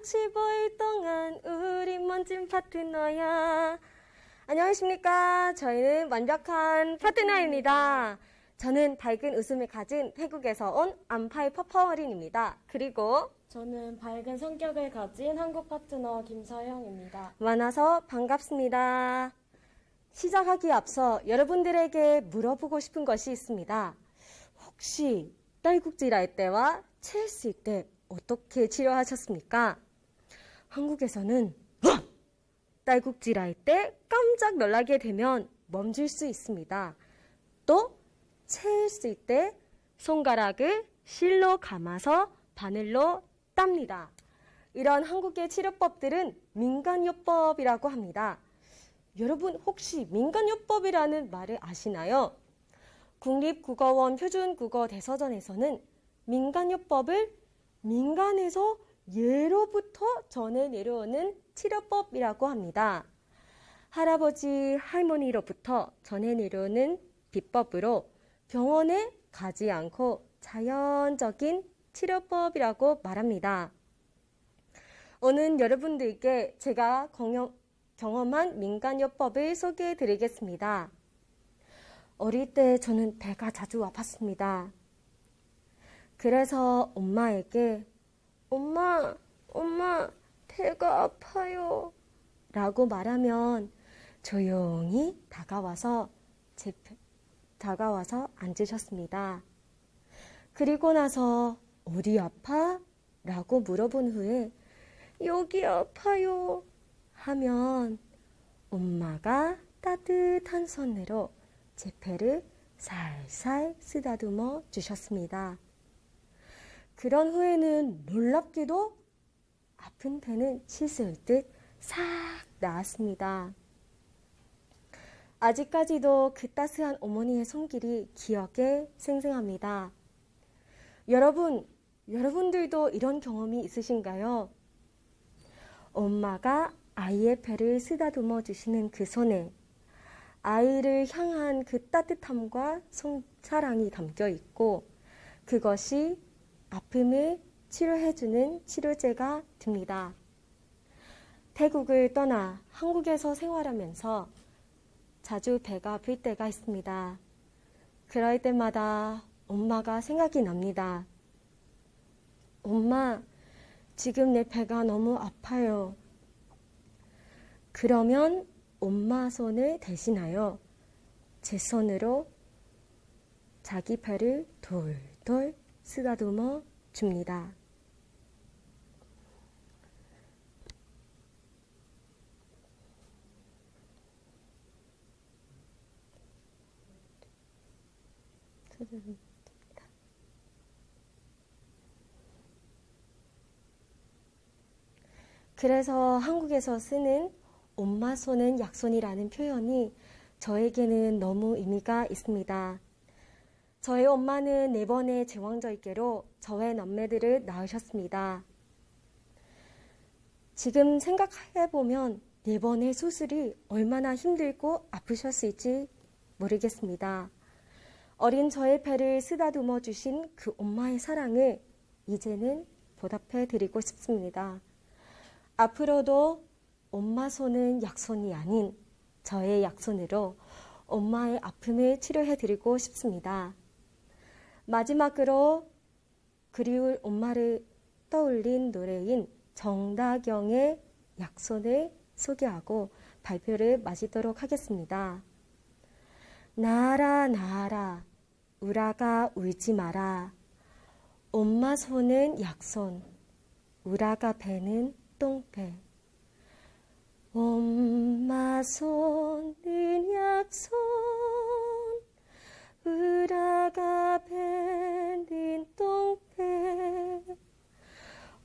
365일 동안 우리 멋진 파트너야. 안녕하십니까. 저희는 완벽한 파트너입니다. 저는 밝은 웃음을 가진 태국에서 온 안파이 퍼퍼어린입니다. 그리고 저는 밝은 성격을 가진 한국 파트너 김서영입니다. 만나서 반갑습니다. 시작하기에 앞서 여러분들에게 물어보고 싶은 것이 있습니다. 혹시 딸꾹질할 때와 체했을 때 어떻게 치료하셨습니까? 한국에서는 딸꾹질할 때 깜짝 놀라게 되면 멈출 수 있습니다. 또 체했을 때 손가락을 실로 감아서 바늘로 땁니다. 이런 한국의 치료법들은 민간요법이라고 합니다. 여러분 혹시 민간요법이라는 말을 아시나요? 국립국어원 표준국어대서전에서는 민간요법을 민간에서 예로부터 전해 내려오는 치료법이라고 합니다. 할아버지, 할머니로부터 전해 내려오는 비법으로 병원에 가지 않고 자연적인 치료법이라고 말합니다. 오늘 여러분들께 제가 경험한 민간요법을 소개해 드리겠습니다. 어릴 때 저는 배가 자주 아팠습니다. 그래서 엄마에게 엄마, 배가 아파요 라고 말하면 조용히 다가와서 앉으셨습니다. 그리고 나서 어디 아파? 라고 물어본 후에 여기 아파요 하면 엄마가 따뜻한 손으로 제 배를 살살 쓰다듬어 주셨습니다. 그런 후에는 놀랍게도 아픈 배는 씻을 듯 싹 나았습니다. 아직까지도 그 따스한 어머니의 손길이 기억에 생생합니다. 여러분들도 이런 경험이 있으신가요? 엄마가 아이의 배를 쓰다듬어 주시는 그 손에 아이를 향한 그 따뜻함과 사랑이 담겨 있고 그것이 아픔을 치료해주는 치료제가 됩니다. 태국을 떠나 한국에서 생활하면서 자주 배가 아플 때가 있습니다. 그럴 때마다 엄마가 생각이 납니다. 엄마, 지금 내 배가 너무 아파요. 그러면 엄마 손을 대신하여 제 손으로 자기 배를 돌돌 쓰다듬어 줍니다. 그래서 한국에서 쓰는 엄마 손은 약손이라는 표현이 저에게는 너무 의미가 있습니다. 저의 엄마는 4번의 제왕절개로 저의 남매들을 낳으셨습니다. 지금 생각해보면 4번의 수술이 얼마나 힘들고 아프셨을지 모르겠습니다. 어린 저의 배를 쓰다듬어 주신 그 엄마의 사랑을 이제는 보답해 드리고 싶습니다. 앞으로도 엄마 손은 약손이 아닌 저의 약손으로 엄마의 아픔을 치료해 드리고 싶습니다. 마지막으로 그리울 엄마를 떠올린 노래인 정다경의 약손을 소개하고 발표를 마치도록 하겠습니다. 나라 우라가 울지 마라. 엄마 손은 약손, 우라가 배는 똥배. 엄마 손은 약손, 우라가 배는 똥배.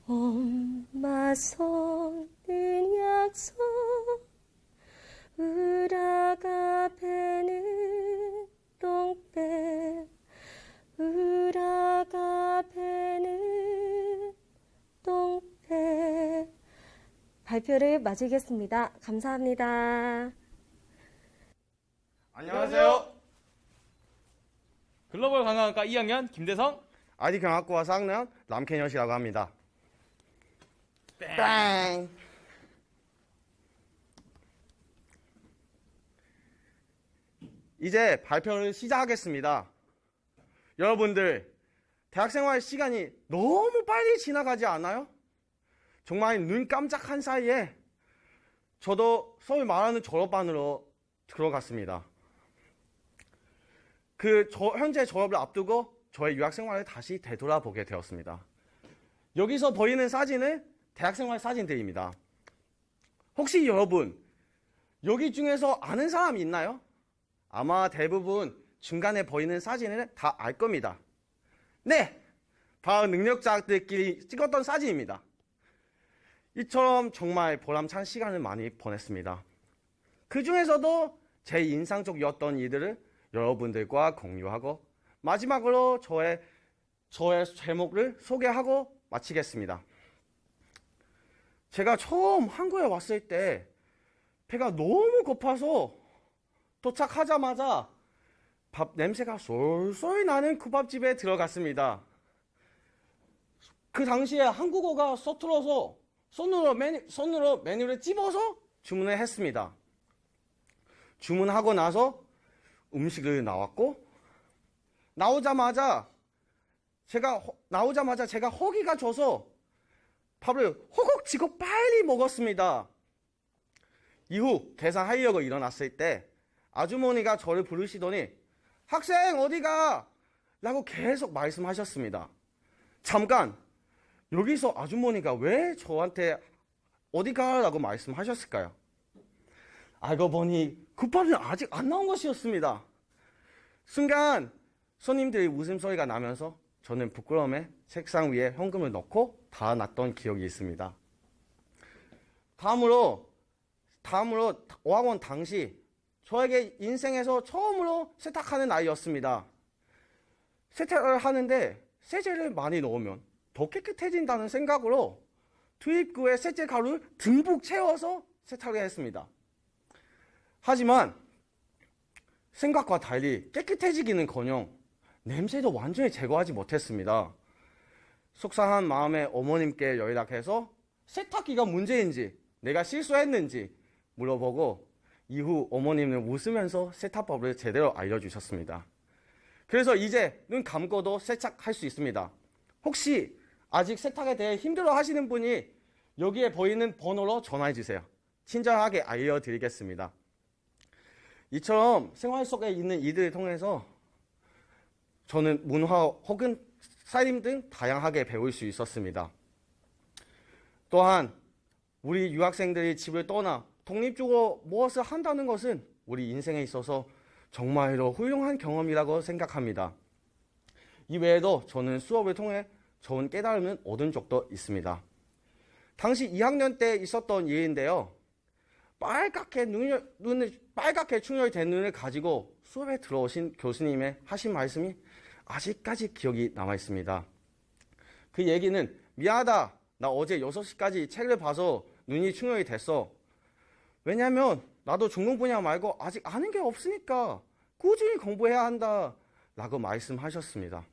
엄마 손은 약손, 우라가 배는 똥배. 우라가 배는 똥배. 발표를 마치겠습니다. 감사합니다. 안녕하세요. 글로벌 관광학과 2학년 김대성, 아디경학과 4학년 남캐녀씨라고 합니다. 땡. 이제 발표를 시작하겠습니다. 여러분들, 대학생활 시간이 너무 빨리 지나가지 않아요? 정말 눈 깜짝한 사이에 저도 서울 말하는 졸업반으로 들어갔습니다. 현재 졸업을 앞두고 저의 유학생활을 다시 되돌아보게 되었습니다. 여기서 보이는 사진은 대학생활 사진들입니다. 혹시 여러분, 여기 중에서 아는 사람이 있나요? 아마 대부분 중간에 보이는 사진을 다 알 겁니다. 네! 바로 능력자들끼리 찍었던 사진입니다. 이처럼 정말 보람찬 시간을 많이 보냈습니다. 그 중에서도 제 인상적이었던 이들을 여러분들과 공유하고 마지막으로 저의 제목을 소개하고 마치겠습니다. 제가 처음 한국에 왔을 때 배가 너무 고파서 도착하자마자 밥 냄새가 솔솔 나는 국밥집에 들어갔습니다. 그 당시에 한국어가 서툴어서 손으로 메뉴를 찝어서 주문을 했습니다. 주문하고 나서 음식을 나왔고 나오자마자 제가 허기가 져서 밥을 허걱지고 빨리 먹었습니다. 이후 계산하려고 일어났을 때 아주머니가 저를 부르시더니 학생 어디가? 라고 계속 말씀하셨습니다. 잠깐, 여기서 아주머니가 왜 저한테 어디가? 라고 말씀하셨을까요? 알고 보니 국밥은 아직 안 나온 것이었습니다. 순간 손님들의 웃음소리가 나면서 저는 부끄러움에 책상 위에 현금을 넣고 다 놨던 기억이 있습니다. 다음으로 어학원 당시 저에게 인생에서 처음으로 세탁하는 날이었습니다. 세탁을 하는데 세제를 많이 넣으면 더 깨끗해진다는 생각으로 투입구에 세제 가루를 듬뿍 채워서 세탁을 했습니다. 하지만 생각과 달리 깨끗해지기는커녕 냄새도 완전히 제거하지 못했습니다. 속상한 마음에 어머님께 연락해서 세탁기가 문제인지 내가 실수했는지 물어보고 이후 어머님은 웃으면서 세탁법을 제대로 알려주셨습니다. 그래서 이제 눈 감고도 세탁할 수 있습니다. 혹시 아직 세탁에 대해 힘들어 하시는 분이 여기에 보이는 번호로 전화해 주세요. 친절하게 알려드리겠습니다. 이처럼 생활 속에 있는 이들을 통해서 저는 문화 혹은 살림 등 다양하게 배울 수 있었습니다. 또한 우리 유학생들이 집을 떠나 독립적으로 무엇을 한다는 것은 우리 인생에 있어서 정말로 훌륭한 경험이라고 생각합니다. 이외에도 저는 수업을 통해 좋은 깨달음을 얻은 적도 있습니다. 당시 2학년 때 있었던 일인데요. 빨갛게 충혈된 눈을 가지고 수업에 들어오신 교수님의 하신 말씀이 아직까지 기억이 남아 있습니다. 그 얘기는 미안하다. 나 어제 6시까지 책을 봐서 눈이 충혈이 됐어. 왜냐면 나도 전공 분야 말고 아직 아는 게 없으니까 꾸준히 공부해야 한다. 라고 말씀하셨습니다.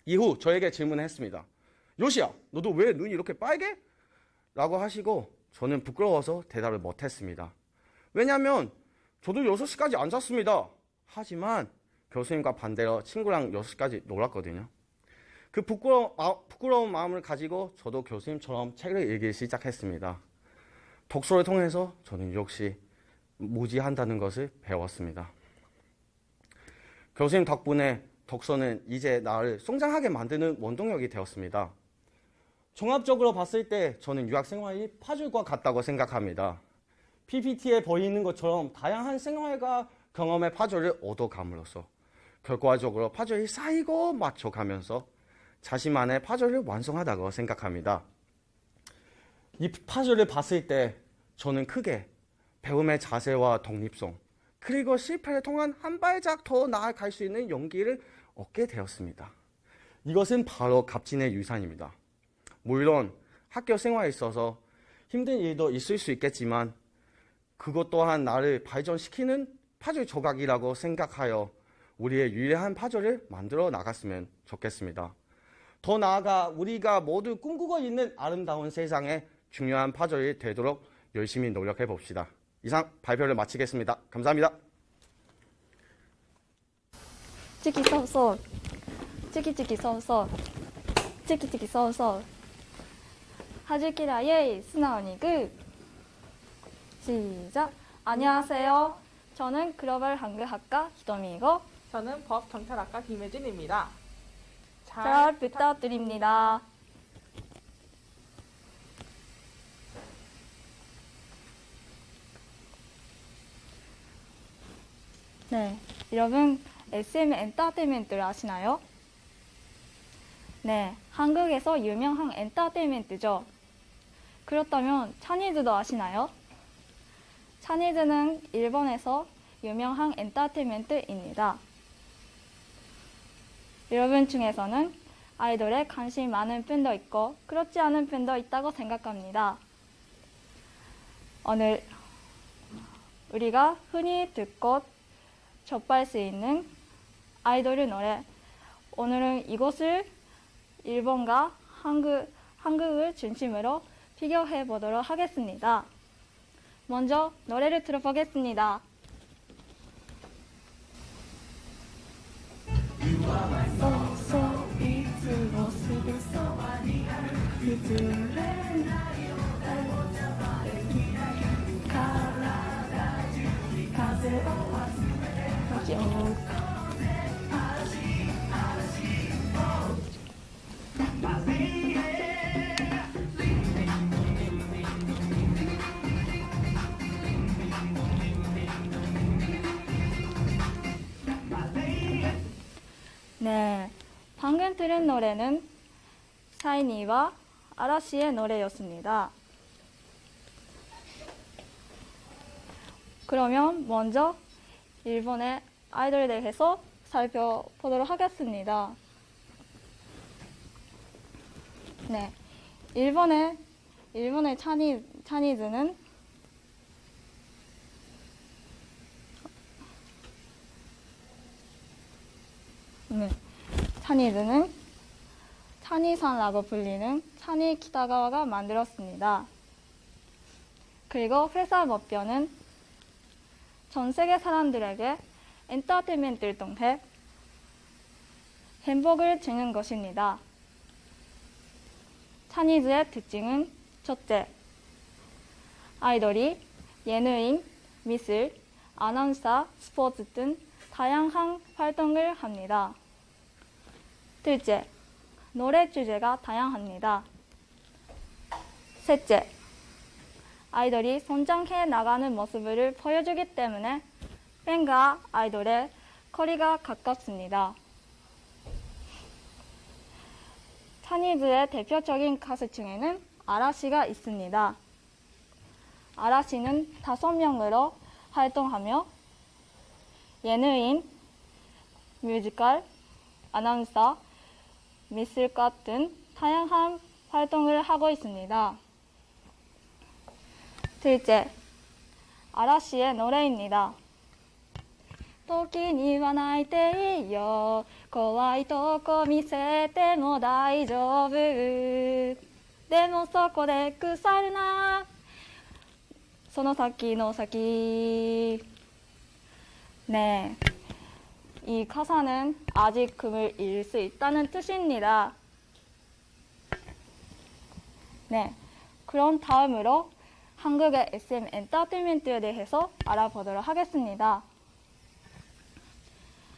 이후 저에게 질문했습니다. 요시야, 너도 왜 눈이 이렇게 빨개? 라고 하시고 저는 부끄러워서 대답을 못했습니다. 왜냐면 저도 6시까지 안 잤습니다. 하지만 교수님과 반대로 친구랑 6시까지 놀았거든요. 그 부끄러운 마음을 가지고 저도 교수님처럼 책을 읽기 시작했습니다. 독서를 통해서 저는 역시 무지한다는 것을 배웠습니다. 교수님 덕분에 독서는 이제 나를 성장하게 만드는 원동력이 되었습니다. 종합적으로 봤을 때 저는 유학생활이 파줄과 같다고 생각합니다. PPT에 보이는 것처럼 다양한 생활과 경험의 파줄을 얻어감으로써 결과적으로 파줄이 쌓이고 맞춰가면서 자신만의 파줄을 완성하다고 생각합니다. 이 파줄을 봤을 때 저는 크게 배움의 자세와 독립성 그리고 실패를 통한 한 발짝 더 나아갈 수 있는 용기를 얻게 되었습니다. 이것은 바로 값진의 유산입니다. 물론 학교 생활에 있어서 힘든 일도 있을 수 있겠지만 그것 또한 나를 발전시키는 파줄 조각이라고 생각하여 우리의 유일한 파줄을 만들어 나갔으면 좋겠습니다. 더 나아가 우리가 모두 꿈꾸고 있는 아름다운 세상에 중요한 파절이 되도록 열심히 노력해 봅시다. 이상 발표를 마치겠습니다. 감사합니다. 치키 쏘쏘 치키치키 쏘쏘 치키치키 쏘쏘 하즈키라 예이 스나우니 그 시작. 안녕하세요. 저는 글로벌 한글학과 히토미이고 저는 법경찰학과 김혜진입니다. 잘 부탁드립니다. 네, 여러분 SM 엔터테인먼트를 아시나요? 네, 한국에서 유명한 엔터테인먼트죠. 그렇다면 차니즈도 아시나요? 차니즈는 일본에서 유명한 엔터테인먼트입니다. 여러분 중에서는 아이돌에 관심이 많은 팬도 있고 그렇지 않은 팬도 있다고 생각합니다. 오늘 우리가 흔히 듣고 접할 수 있는 아이돌의 노래, 오늘은 이것을 일본과 한국을 중심으로 비교해 보도록 하겠습니다. 먼저 노래를 들어보겠습니다. 네, 방금 들은 노래는 샤이니와 아라시의 노래였습니다. 그러면 먼저 일본의 아이돌에 대해서 살펴보도록 하겠습니다. 네, 일본의 차니즈는 차니즈는 차니산라고 불리는 차니 키타가와가 만들었습니다. 그리고 회사 목표는 전 세계 사람들에게 엔터테인먼트를 통해 행복을 주는 것입니다. 차니즈의 특징은 첫째, 아이돌이 예능인, 미술, 아나운서, 스포츠 등 다양한 활동을 합니다. 둘째, 노래 주제가 다양합니다. 셋째, 아이돌이 성장해 나가는 모습을 보여주기 때문에 팬과 아이돌의 거리가 가깝습니다. 차니즈의 대표적인 가수 중에는 아라시가 있습니다. 아라시는 5명으로 활동하며 예능인, 뮤지컬, 아나운서, 미술과 등 다양한 활동을 하고 있습니다. 둘째, 아라시의 노래입니다. 時には泣いていいよ怖いとこ見せても大丈夫でもそこで腐るなその先の先 네, 이 가사는 아직 금을 잃을 수 있다는 뜻입니다. 네, 그럼 다음으로 한국의 SM 엔터테인먼트에 대해서 알아보도록 하겠습니다.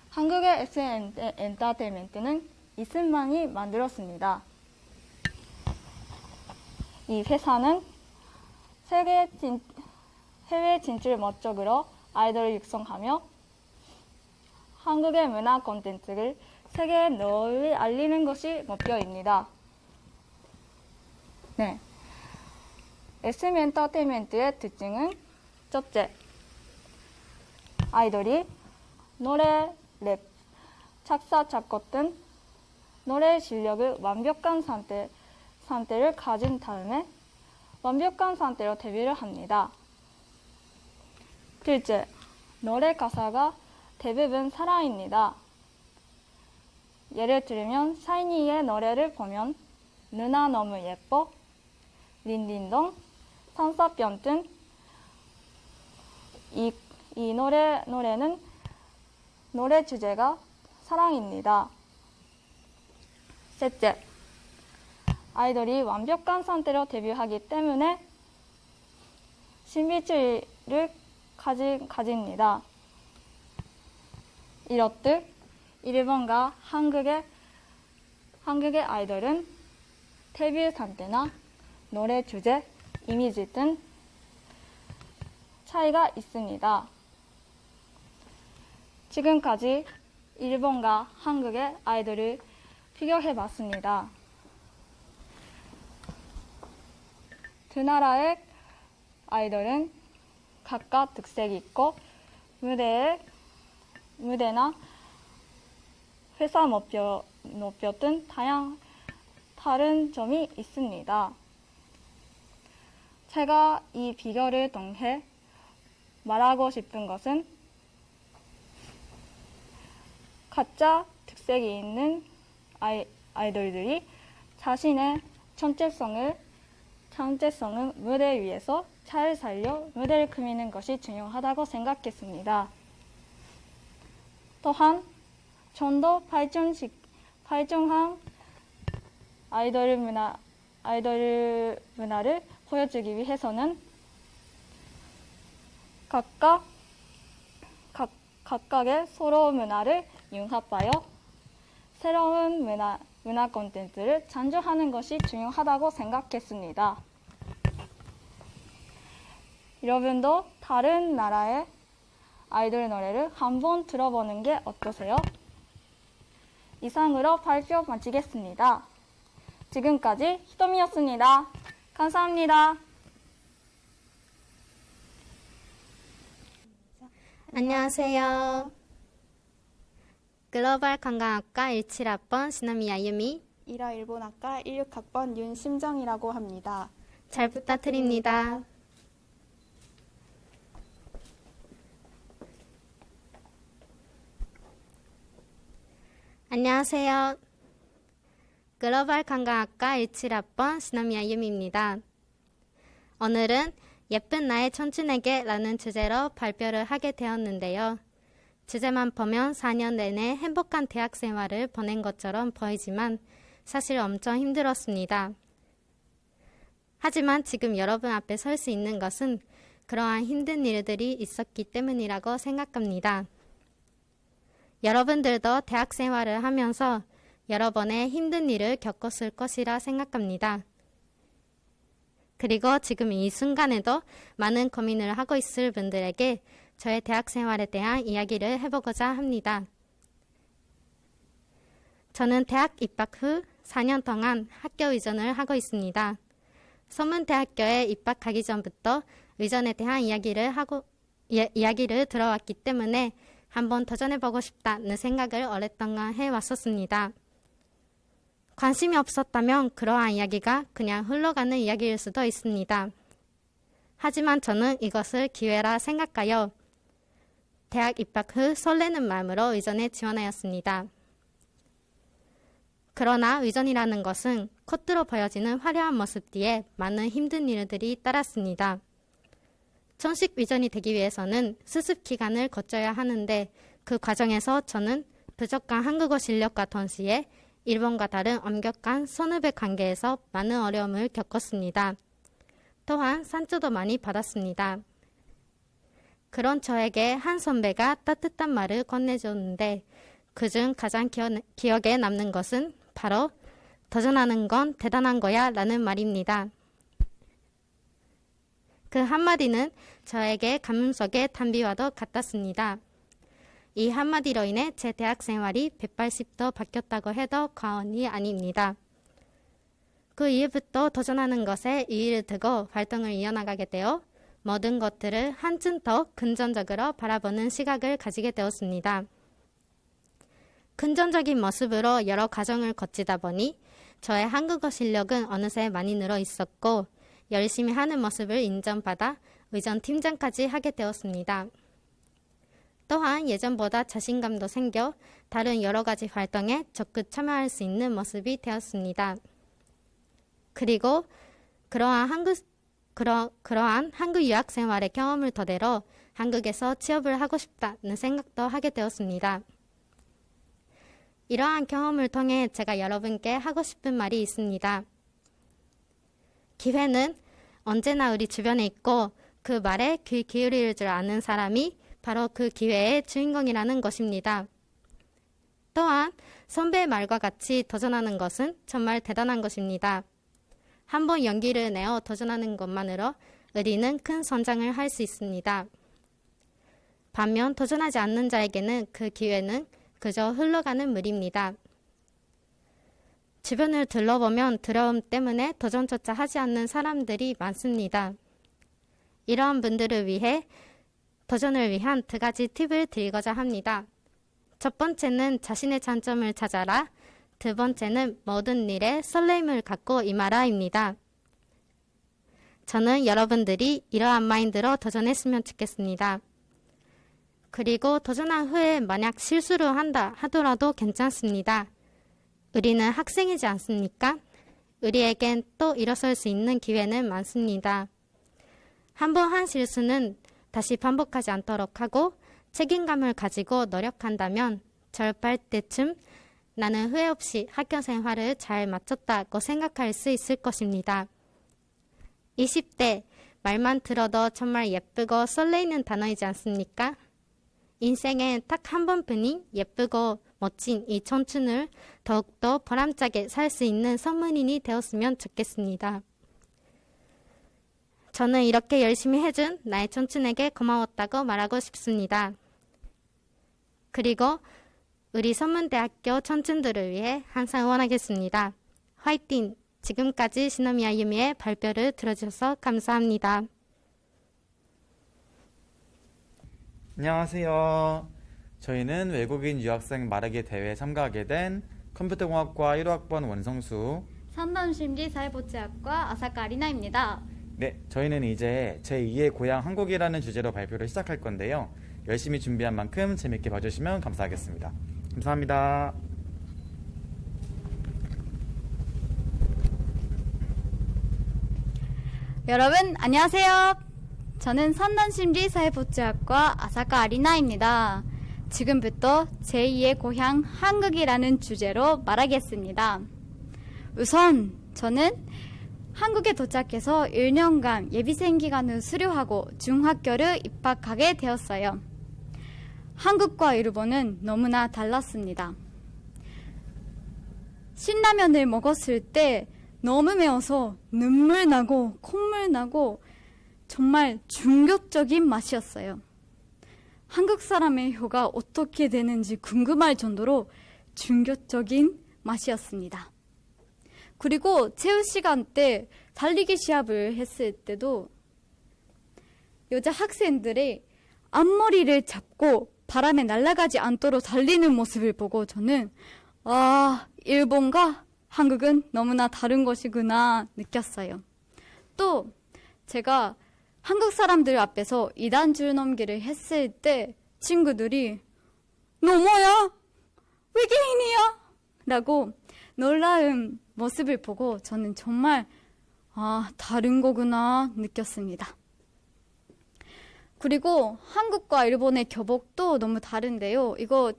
한국의 SM 엔터테인먼트는 이승만이 만들었습니다. 이 회사는 해외 진출 목적으로 아이돌을 육성하며 한국의 문화 콘텐츠를 세계에 널리 알리는 것이 목표입니다. 네, SM 엔터테인먼트의 특징은 첫째, 아이돌이 노래, 랩, 작사, 작곡 등 노래 실력을 완벽한 상태를 가진 다음에 완벽한 상태로 데뷔를 합니다. 둘째, 노래 가사가 대부분 사랑입니다. 예를 들면 샤이니의 노래를 보면 누나 너무 예뻐, 린린동, 산사병 등 이 노래는 노래 주제가 사랑입니다. 셋째, 아이돌이 완벽한 상태로 데뷔하기 때문에 신비주의를 가집니다. 이렇듯 일본과 한국의 아이돌은 데뷔 상태나 노래 주제, 이미지 등 차이가 있습니다. 지금까지 일본과 한국의 아이돌을 비교해봤습니다. 두 나라의 아이돌은 각각 특색이 있고 무대나 회사 목표 등 다른 점이 있습니다. 제가 이 비교를 통해 말하고 싶은 것은 각자 특색이 있는 아이돌들이 자신의 정체성을 무대 위에서 잘 살려 무대를 꾸미는 것이 중요하다고 생각했습니다. 또한 좀 더 발전한 아이돌 문화를 보여주기 위해서는 각각의 서로 문화를 융합하여 새로운 문화 콘텐츠를 창조하는 것이 중요하다고 생각했습니다. 여러분도 다른 나라의 아이돌 노래를 한번 들어보는 게 어떠세요? 이상으로 발표 마치겠습니다. 지금까지 히토미였습니다. 감사합니다. 안녕하세요. 글로벌 관광학과 17학번 시나미야 유미. 1화 일본학과 16학번 윤심정이라고 합니다. 잘 부탁드립니다. 안녕하세요. 글로벌 관광학과 17학번 시나미야 유미입니다. 오늘은 예쁜 나의 청춘에게 라는 주제로 발표를 하게 되었는데요. 주제만 보면 4년 내내 행복한 대학 생활을 보낸 것처럼 보이지만 사실 엄청 힘들었습니다. 하지만 지금 여러분 앞에 설 수 있는 것은 그러한 힘든 일들이 있었기 때문이라고 생각합니다. 여러분들도 대학 생활을 하면서 여러 번의 힘든 일을 겪었을 것이라 생각합니다. 그리고 지금 이 순간에도 많은 고민을 하고 있을 분들에게 저의 대학 생활에 대한 이야기를 해보고자 합니다. 저는 대학 입학 후 4년 동안 학교 의전을 하고 있습니다. 서문대학교에 입학하기 전부터 의전에 대한 이야기를 들어왔기 때문에 한번 도전해보고 싶다는 생각을 오랫동안 해왔었습니다. 관심이 없었다면 그러한 이야기가 그냥 흘러가는 이야기일 수도 있습니다. 하지만 저는 이것을 기회라 생각하여 대학 입학 후 설레는 마음으로 의전에 지원하였습니다. 그러나 의전이라는 것은 겉으로 보여지는 화려한 모습 뒤에 많은 힘든 일들이 따랐습니다. 정식 의전이 되기 위해서는 수습 기간을 거쳐야 하는데 그 과정에서 저는 부족한 한국어 실력과 동시에 일본과 다른 엄격한 선후배 관계에서 많은 어려움을 겪었습니다. 또한 상처도 많이 받았습니다. 그런 저에게 한 선배가 따뜻한 말을 건네줬는데 그중 가장 기억에 남는 것은 바로 도전하는 건 대단한 거야 라는 말입니다. 그 한마디는 저에게 가슴 속의 단비와도 같았습니다. 이 한마디로 인해 제 대학 생활이 180도 바뀌었다고 해도 과언이 아닙니다. 그 이후부터 도전하는 것에 의의를 두고 활동을 이어나가게 되어 모든 것들을 한층 더 긍정적으로 바라보는 시각을 가지게 되었습니다. 긍정적인 모습으로 여러 과정을 거치다 보니 저의 한국어 실력은 어느새 많이 늘어 있었고 열심히 하는 모습을 인정받아 의전 팀장까지 하게 되었습니다. 또한 예전보다 자신감도 생겨 다른 여러 가지 활동에 적극 참여할 수 있는 모습이 되었습니다. 그리고 그러한 한국 유학 생활의 경험을 토대로 한국에서 취업을 하고 싶다는 생각도 하게 되었습니다. 이러한 경험을 통해 제가 여러분께 하고 싶은 말이 있습니다. 기회는 언제나 우리 주변에 있고 그 말에 귀 기울일 줄 아는 사람이 바로 그 기회의 주인공이라는 것입니다. 또한 선배의 말과 같이 도전하는 것은 정말 대단한 것입니다. 한번 용기를 내어 도전하는 것만으로 우리는 큰 성장을 할 수 있습니다. 반면 도전하지 않는 자에게는 그 기회는 그저 흘러가는 물입니다. 주변을 둘러보면 두려움 때문에 도전조차 하지 않는 사람들이 많습니다. 이러한 분들을 위해 도전을 위한 2가지 팁을 드리고자 합니다. 첫 번째는 자신의 장점을 찾아라. 두 번째는 모든 일에 설렘을 갖고 임하라입니다. 저는 여러분들이 이러한 마인드로 도전했으면 좋겠습니다. 그리고 도전한 후에 만약 실수를 한다 하더라도 괜찮습니다. 우리는 학생이지 않습니까? 우리에겐 또 일어설 수 있는 기회는 많습니다. 한번 한 실수는 다시 반복하지 않도록 하고 책임감을 가지고 노력한다면 졸업할 때쯤 나는 후회 없이 학교 생활을 잘 마쳤다고 생각할 수 있을 것입니다. 20대, 말만 들어도 정말 예쁘고 설레이는 단어이지 않습니까? 인생엔 딱 한 번뿐인 예쁘고 멋진 이 청춘을 더욱더 보람차게 살 수 있는 선물인이 되었으면 좋겠습니다. 저는 이렇게 열심히 해준 나의 청춘에게 고마웠다고 말하고 싶습니다. 그리고 우리 선문대학교 청춘들을 위해 항상 응원하겠습니다. 화이팅! 지금까지 시노미야 유미의 발표를 들어주셔서 감사합니다. 안녕하세요. 저희는 외국인 유학생 말하기 대회에 참가하게 된 컴퓨터공학과 1호학번 원성수. 산담심리사회복지학과 아사카 아리나입니다. 네, 저희는 이제 제2의 고향 한국이라는 주제로 발표를 시작할 건데요. 열심히 준비한 만큼 재밌게 봐주시면 감사하겠습니다. 감사합니다. 여러분 안녕하세요. 저는 산단심리사회복지학과 아사카 아리나입니다. 지금부터 제2의 고향 한국이라는 주제로 말하겠습니다. 우선 저는 한국에 도착해서 1년간 예비생 기간을 수료하고 중학교를 입학하게 되었어요. 한국과 일본은 너무나 달랐습니다. 신라면을 먹었을 때 너무 매워서 눈물 나고 콧물 나고 정말 충격적인 맛이었어요. 한국 사람의 혀가 어떻게 되는지 궁금할 정도로 충격적인 맛이었습니다. 그리고 체육 시간 때 달리기 시합을 했을 때도 여자 학생들의 앞머리를 잡고 바람에 날아가지 않도록 달리는 모습을 보고 저는 일본과 한국은 너무나 다른 것이구나 느꼈어요. 또 제가 한국 사람들 앞에서 2단 줄넘기를 했을 때 친구들이 너 뭐야? 외계인이야? 라고 놀라운 모습을 보고 저는 정말 다른 거구나 느꼈습니다. 그리고 한국과 일본의 교복도 너무 다른데요. 이거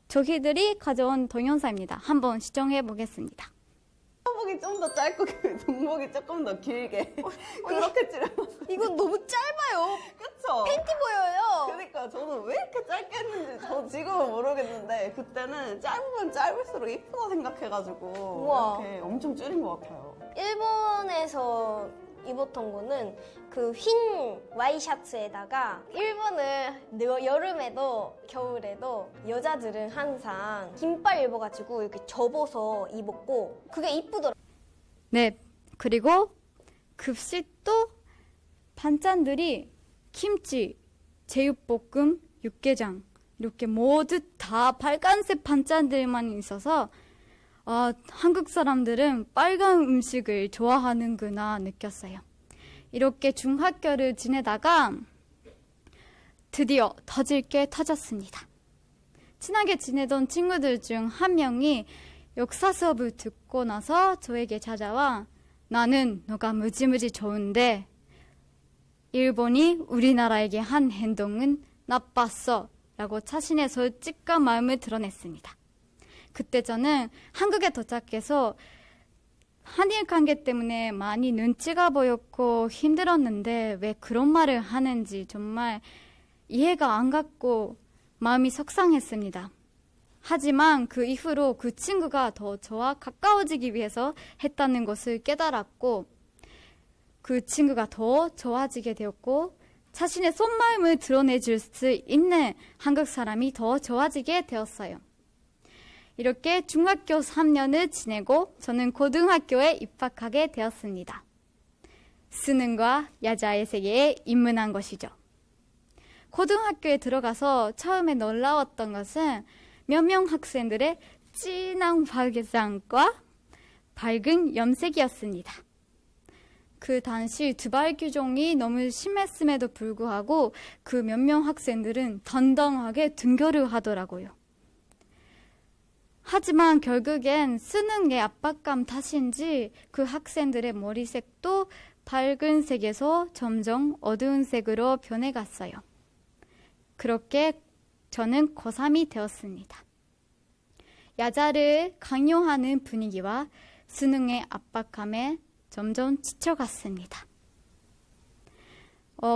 저희들이 가져온 동영상입니다. 한번 시청해 보겠습니다. 한복이 좀 더 짧고 동복이 조금 더 길게 그렇게 찌르면 이건 너무 짧아요. 그쵸? 팬티 보여요. 그러니까 저는 왜 이렇게 짧게 했는지 저 지금은 모르겠는데 그때는 짧으면 짧을수록 이쁘다 생각해가지고 우와. 이렇게 엄청 줄인 것 같아요. 일본에서 입었던 거는 그 흰 와이셔츠에다가 일본은 여름에도 겨울에도 여자들은 항상 긴팔 입어가지고 이렇게 접어서 입었고 그게 이쁘더라고요. 네, 그리고 급식도 반찬들이 김치, 제육볶음, 육개장 이렇게 모두 다 빨간색 반찬들만 있어서 한국 사람들은 빨간 음식을 좋아하는구나 느꼈어요. 이렇게 중학교를 지내다가 드디어 터질 게 터졌습니다. 친하게 지내던 친구들 중 한 명이 역사 수업을 듣고 나서 저에게 찾아와 나는 너가 무지무지 좋은데 일본이 우리나라에게 한 행동은 나빴어 라고 자신의 솔직한 마음을 드러냈습니다. 그때 저는 한국에 도착해서 한일 관계 때문에 많이 눈치가 보였고 힘들었는데 왜 그런 말을 하는지 정말 이해가 안 갔고 마음이 속상했습니다. 하지만 그 이후로 그 친구가 더 저와 가까워지기 위해서 했다는 것을 깨달았고 그 친구가 더 좋아지게 되었고 자신의 속마음을 드러내줄 수 있는 한국 사람이 더 좋아지게 되었어요. 이렇게 중학교 3년을 지내고 저는 고등학교에 입학하게 되었습니다. 스능과 야자의 세계에 입문한 것이죠. 고등학교에 들어가서 처음에 놀라웠던 것은 몇 명 학생들의 진한 화장과 밝은 염색이었습니다. 그 당시 두발 규정이 너무 심했음에도 불구하고 그 몇 명 학생들은 당당하게 등교를 하더라고요. 하지만 결국엔 수능의 압박감 탓인지 그 학생들의 머리색도 밝은 색에서 점점 어두운 색으로 변해갔어요. 그렇게 저는 고3이 되었습니다. 야자를 강요하는 분위기와 수능의 압박감에 점점 지쳐갔습니다.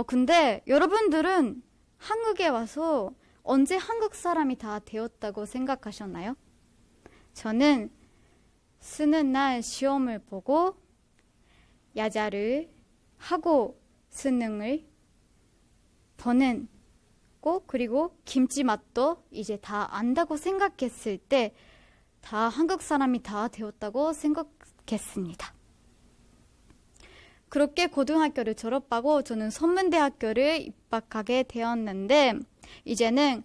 근데 여러분들은 한국에 와서 언제 한국 사람이 다 되었다고 생각하셨나요? 저는 수능 날 시험을 보고 야자를 하고 수능을 보는 그리고 김치 맛도 이제 다 안다고 생각했을 때 다 한국 사람이 다 되었다고 생각했습니다. 그렇게 고등학교를 졸업하고 저는 선문대학교를 입학하게 되었는데 이제는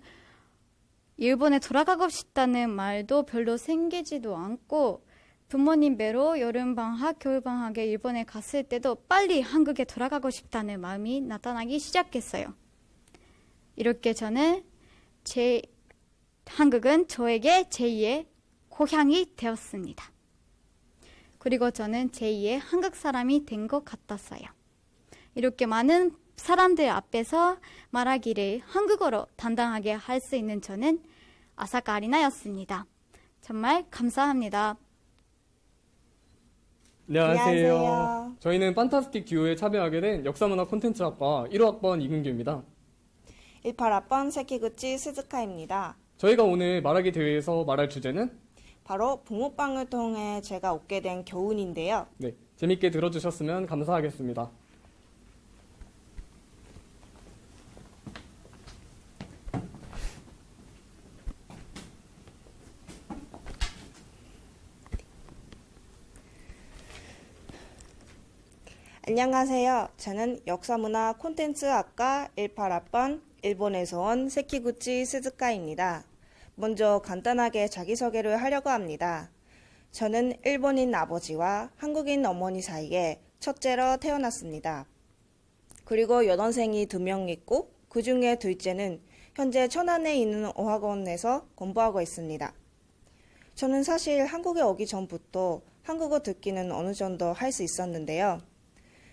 일본에 돌아가고 싶다는 말도 별로 생기지도 않고 부모님 뵈러 여름방학, 겨울방학에 일본에 갔을 때도 빨리 한국에 돌아가고 싶다는 마음이 나타나기 시작했어요. 이렇게 저는 한국은 저에게 제2의 고향이 되었습니다. 그리고 저는 제2의 한국 사람이 된 것 같았어요. 이렇게 많은 사람들 앞에서 말하기를 한국어로 당당하게 할 수 있는 저는 아사카 아리나였습니다. 정말 감사합니다. 네, 안녕하세요. 안녕하세요. 저희는 판타스틱 듀오에 참여하게 된 역사문화 콘텐츠학과 1호학번 이근규입니다. 18학번 세키구치 스즈카입니다. 저희가 오늘 말하기 대회에서 말할 주제는 바로 붕어빵을 통해 제가 얻게 된 교훈인데요. 네, 재밌게 들어주셨으면 감사하겠습니다. 안녕하세요. 저는 역사문화 콘텐츠학과 18학번 일본에서 온 세키구치 스즈카입니다. 먼저 간단하게 자기소개를 하려고 합니다. 저는 일본인 아버지와 한국인 어머니 사이에 첫째로 태어났습니다. 그리고 여동생이 2명 있고 그 중에 둘째는 현재 천안에 있는 어학원에서 공부하고 있습니다. 저는 사실 한국에 오기 전부터 한국어 듣기는 어느 정도 할 수 있었는데요.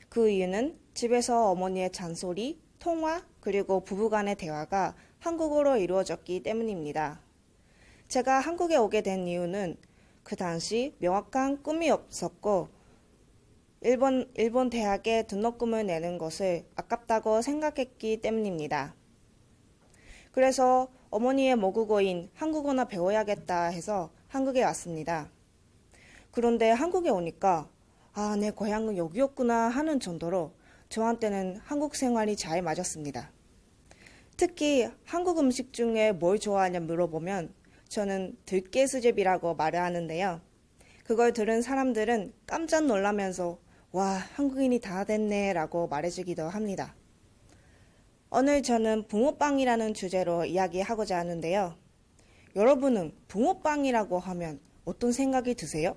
그 이유는 집에서 어머니의 잔소리, 통화, 그리고 부부간의 대화가 한국어로 이루어졌기 때문입니다. 제가 한국에 오게 된 이유는 그 당시 명확한 꿈이 없었고 일본 대학에 등록금을 내는 것을 아깝다고 생각했기 때문입니다. 그래서 어머니의 모국어인 한국어나 배워야겠다 해서 한국에 왔습니다. 그런데 한국에 오니까 내 고향은 여기였구나 하는 정도로 저한테는 한국 생활이 잘 맞았습니다. 특히 한국 음식 중에 뭘 좋아하냐 물어보면 저는 들깨수제비라고 말을 하는데요. 그걸 들은 사람들은 깜짝 놀라면서 와, 한국인이 다 됐네 라고 말해주기도 합니다. 오늘 저는 붕어빵이라는 주제로 이야기하고자 하는데요. 여러분은 붕어빵이라고 하면 어떤 생각이 드세요?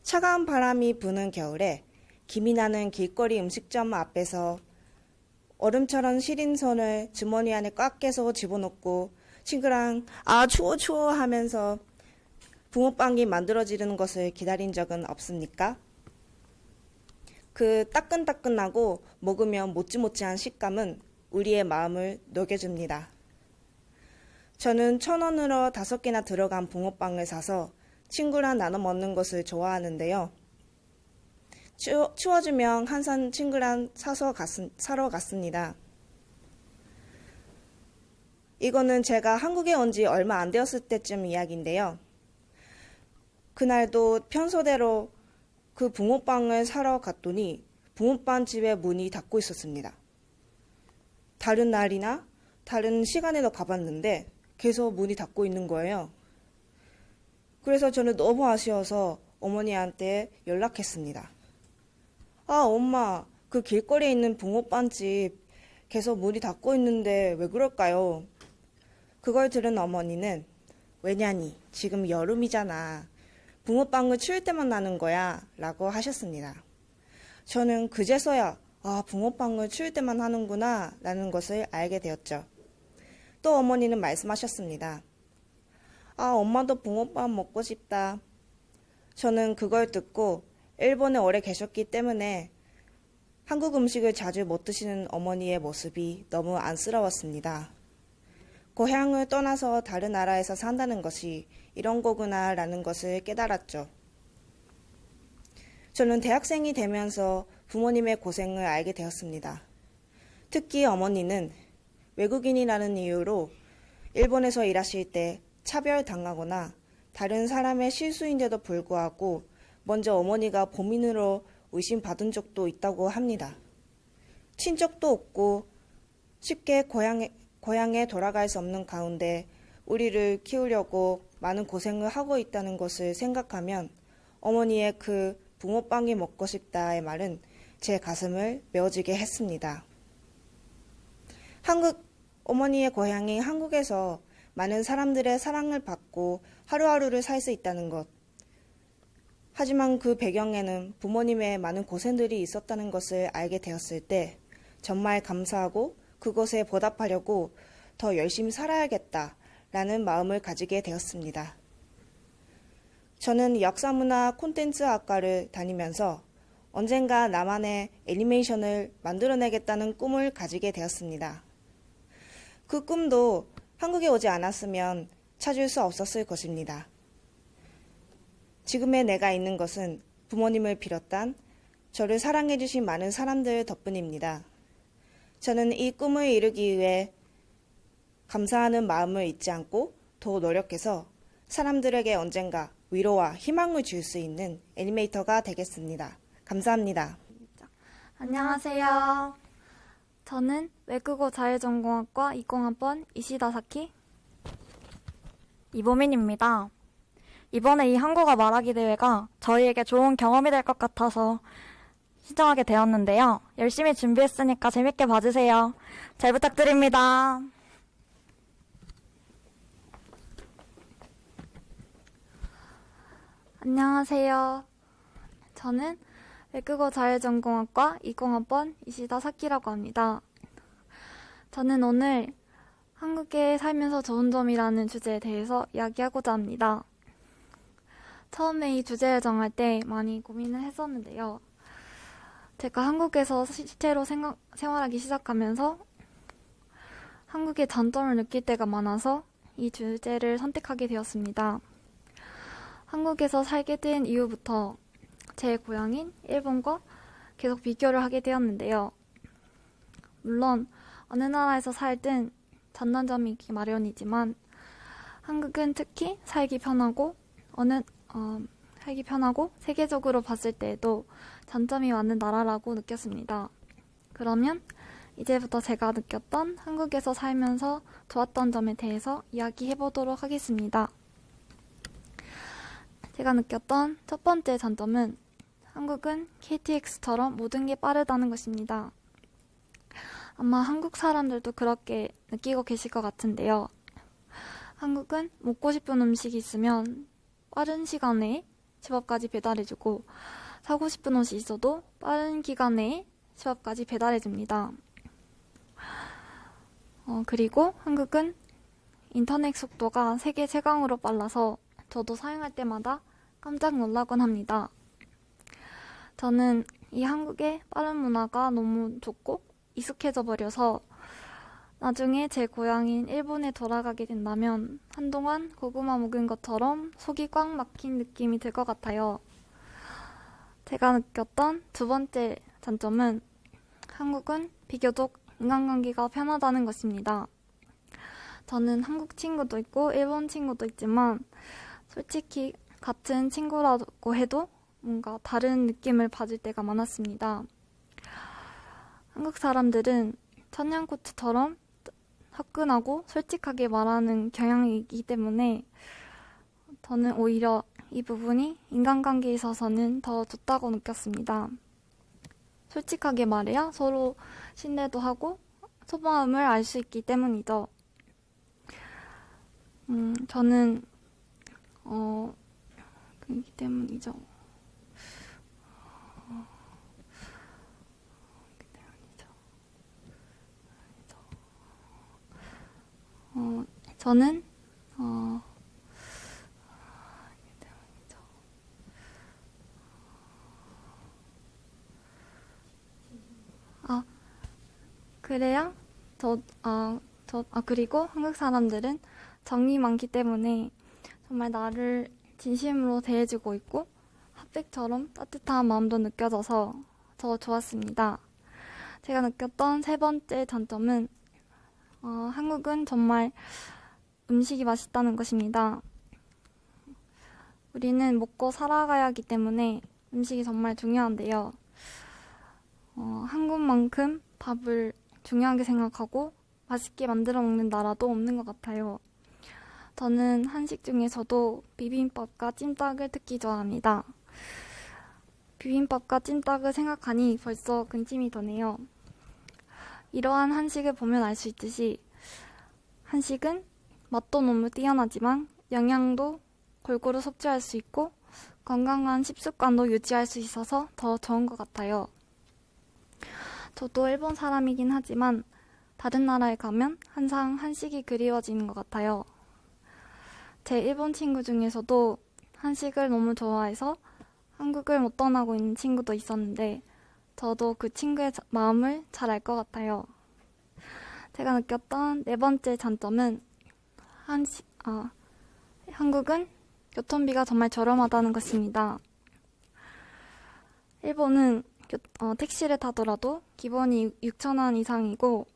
차가운 바람이 부는 겨울에 김이 나는 길거리 음식점 앞에서 얼음처럼 시린 손을 주머니 안에 꽉 깨서 집어넣고 친구랑 추워 하면서 붕어빵이 만들어지는 것을 기다린 적은 없습니까? 그 따끈따끈하고 먹으면 모찌모찌한 식감은 우리의 마음을 녹여줍니다. 저는 1,000원으로 5개나 들어간 붕어빵을 사서 친구랑 나눠 먹는 것을 좋아하는데요. 추워지면 항상 친구랑 사러 갔습니다. 이거는 제가 한국에 온 지 얼마 안 되었을 때쯤 이야기인데요. 그날도 평소대로 그 붕어빵을 사러 갔더니 붕어빵 집의 문이 닫고 있었습니다. 다른 날이나 다른 시간에도 가봤는데 계속 문이 닫고 있는 거예요. 그래서 저는 너무 아쉬워서 어머니한테 연락했습니다. 아, 엄마, 그 길거리에 있는 붕어빵집 계속 문이 닫고 있는데 왜 그럴까요? 그걸 들은 어머니는 왜냐니, 지금 여름이잖아. 붕어빵을 추울 때만 나는 거야 라고 하셨습니다. 저는 그제서야 붕어빵을 추울 때만 하는구나 라는 것을 알게 되었죠. 또 어머니는 말씀하셨습니다. 엄마도 붕어빵 먹고 싶다. 저는 그걸 듣고 일본에 오래 계셨기 때문에 한국 음식을 자주 못 드시는 어머니의 모습이 너무 안쓰러웠습니다. 고향을 떠나서 다른 나라에서 산다는 것이 이런 거구나 라는 것을 깨달았죠. 저는 대학생이 되면서 부모님의 고생을 알게 되었습니다. 특히 어머니는 외국인이라는 이유로 일본에서 일하실 때 차별당하거나 다른 사람의 실수인데도 불구하고 먼저 어머니가 범인으로 의심받은 적도 있다고 합니다. 친척도 없고 쉽게 고향에 돌아갈 수 없는 가운데 우리를 키우려고 많은 고생을 하고 있다는 것을 생각하면 어머니의 그 붕어빵이 먹고 싶다의 말은 제 가슴을 메워지게 했습니다. 어머니의 고향인 한국에서 많은 사람들의 사랑을 받고 하루하루를 살 수 있다는 것. 하지만 그 배경에는 부모님의 많은 고생들이 있었다는 것을 알게 되었을 때 정말 감사하고 그것에 보답하려고 더 열심히 살아야겠다라는 마음을 가지게 되었습니다. 저는 역사문화 콘텐츠학과를 다니면서 언젠가 나만의 애니메이션을 만들어내겠다는 꿈을 가지게 되었습니다. 그 꿈도 한국에 오지 않았으면 찾을 수 없었을 것입니다. 지금의 내가 있는 것은 부모님을 비롯한 저를 사랑해주신 많은 사람들 덕분입니다. 저는 이 꿈을 이루기 위해 감사하는 마음을 잊지 않고 더 노력해서 사람들에게 언젠가 위로와 희망을 줄 수 있는 애니메이터가 되겠습니다. 감사합니다. 안녕하세요. 저는 외국어 자유전공학과 20학번 이시다 사키 이보민입니다. 이번에 이 한국어 말하기 대회가 저희에게 좋은 경험이 될 것 같아서 신청하게 되었는데요. 열심히 준비했으니까 재밌게 봐주세요. 잘 부탁드립니다. 안녕하세요. 저는 외국어 자유전공학과 20학번 이시다 사키라고 합니다. 저는 오늘 한국에 살면서 좋은 점이라는 주제에 대해서 이야기하고자 합니다. 처음에 이 주제를 정할 때 많이 고민을 했었는데요. 제가 한국에서 실제로 생활하기 시작하면서 한국의 장점을 느낄 때가 많아서 이 주제를 선택하게 되었습니다. 한국에서 살게 된 이후부터 제 고향인 일본과 계속 비교를 하게 되었는데요. 물론 어느 나라에서 살든 장단점이 있기 마련이지만 한국은 특히 살기 편하고 세계적으로 봤을 때에도 장점이 많은 나라라고 느꼈습니다. 그러면 이제부터 제가 느꼈던 한국에서 살면서 좋았던 점에 대해서 이야기해 보도록 하겠습니다. 제가 느꼈던 첫 번째 장점은 한국은 KTX처럼 모든 게 빠르다는 것입니다. 아마 한국 사람들도 그렇게 느끼고 계실 것 같은데요. 한국은 먹고 싶은 음식이 있으면 빠른 시간 내에 집 앞까지 배달해주고 사고 싶은 옷이 있어도 빠른 기간 내에 집 앞까지 배달해줍니다. 그리고 한국은 인터넷 속도가 세계 최강으로 빨라서 저도 사용할 때마다 깜짝 놀라곤 합니다. 저는 이 한국의 빠른 문화가 너무 좋고 익숙해져 버려서 나중에 제 고향인 일본에 돌아가게 된다면 한동안 고구마 먹은 것처럼 속이 꽉 막힌 느낌이 들 것 같아요. 제가 느꼈던 두 번째 장점은 한국은 비교적 인간관계가 편하다는 것입니다. 저는 한국 친구도 있고 일본 친구도 있지만 솔직히 같은 친구라고 해도 뭔가 다른 느낌을 받을 때가 많았습니다. 한국 사람들은 천냥고추처럼 화끈하고 솔직하게 말하는 경향이기 때문에 저는 오히려 이 부분이 인간관계에 있어서는 더 좋다고 느꼈습니다. 솔직하게 말해야 서로 신뢰도 하고 속마음을 알 수 있기 때문이죠. 저는 그렇기 때문이죠. 저는 그래야 그리고 한국 사람들은 정이 많기 때문에 정말 나를 진심으로 대해주고 있고 핫팩처럼 따뜻한 마음도 느껴져서 더 좋았습니다. 제가 느꼈던 세 번째 장점은 한국은 정말 음식이 맛있다는 것입니다. 우리는 먹고 살아가야 하기 때문에 음식이 정말 중요한데요. 한국만큼 밥을 중요하게 생각하고 맛있게 만들어 먹는 나라도 없는 것 같아요. 저는 한식 중에서도 비빔밥과 찜닭을 특히 좋아합니다. 비빔밥과 찜닭을 생각하니 벌써 군침이 도네요. 이러한 한식을 보면 알 수 있듯이 한식은 맛도 너무 뛰어나지만 영양도 골고루 섭취할 수 있고 건강한 식습관도 유지할 수 있어서 더 좋은 것 같아요. 저도 일본 사람이긴 하지만 다른 나라에 가면 항상 한식이 그리워지는 것 같아요. 제 일본 친구 중에서도 한식을 너무 좋아해서 한국을 못 떠나고 있는 친구도 있었는데 저도 그 친구의 마음을 잘 알 것 같아요. 제가 느꼈던 네 번째 장점은 한국은 교통비가 정말 저렴하다는 것입니다. 일본은 택시를 타더라도 기본이 6,000원 이상이고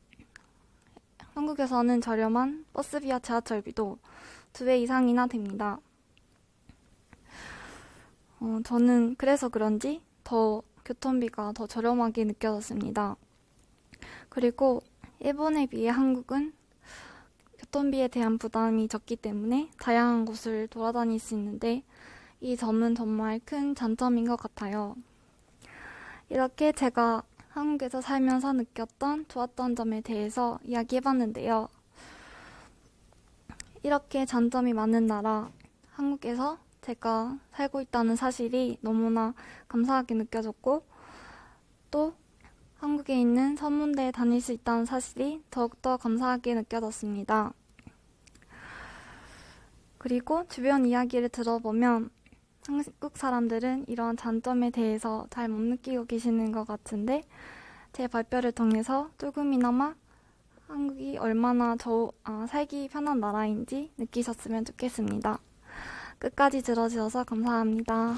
한국에서는 저렴한 버스비와 지하철비도 2배 이상이나 됩니다. 저는 그래서 그런지 더 교통비가 더 저렴하게 느껴졌습니다. 그리고 일본에 비해 한국은 교통비에 대한 부담이 적기 때문에 다양한 곳을 돌아다닐 수 있는데 이 점은 정말 큰 장점인 것 같아요. 이렇게 제가 한국에서 살면서 느꼈던 좋았던 점에 대해서 이야기해봤는데요. 이렇게 장점이 많은 나라 한국에서 제가 살고 있다는 사실이 너무나 감사하게 느껴졌고 또 한국에 있는 선문대에 다닐 수 있다는 사실이 더욱더 감사하게 느껴졌습니다. 그리고 주변 이야기를 들어보면 한국 사람들은 이러한 장점에 대해서 잘 못 느끼고 계시는 것 같은데 제 발표를 통해서 조금이나마 한국이 얼마나 살기 편한 나라인지 느끼셨으면 좋겠습니다. 끝까지 들어주셔서 감사합니다.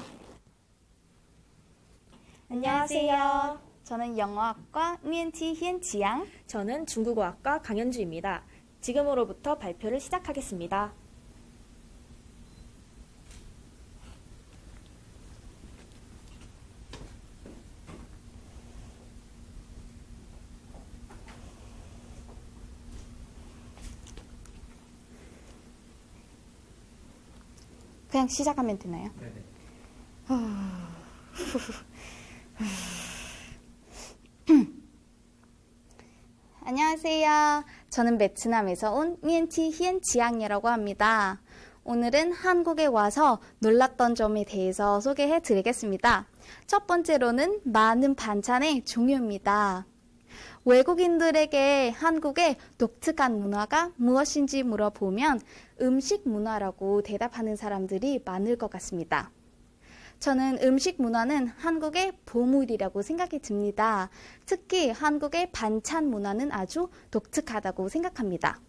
안녕하세요. 저는 영어학과 응엔치힌 지양. 저는 중국어학과 강현주입니다. 지금으로부터 발표를 시작하겠습니다. 그냥 시작하면 되나요? 네네. 안녕하세요. 저는 베트남에서 온 미엔치히엔 지앙이라고 합니다. 오늘은 한국에 와서 놀랐던 점에 대해서 소개해 드리겠습니다. 첫 번째로는 많은 반찬의 종류입니다. 외국인들에게 한국의 독특한 문화가 무엇인지 물어보면 음식 문화라고 대답하는 사람들이 많을 것 같습니다. 저는 음식 문화는 한국의 보물이라고 생각이 듭니다. 특히 한국의 반찬 문화는 아주 독특하다고 생각합니다.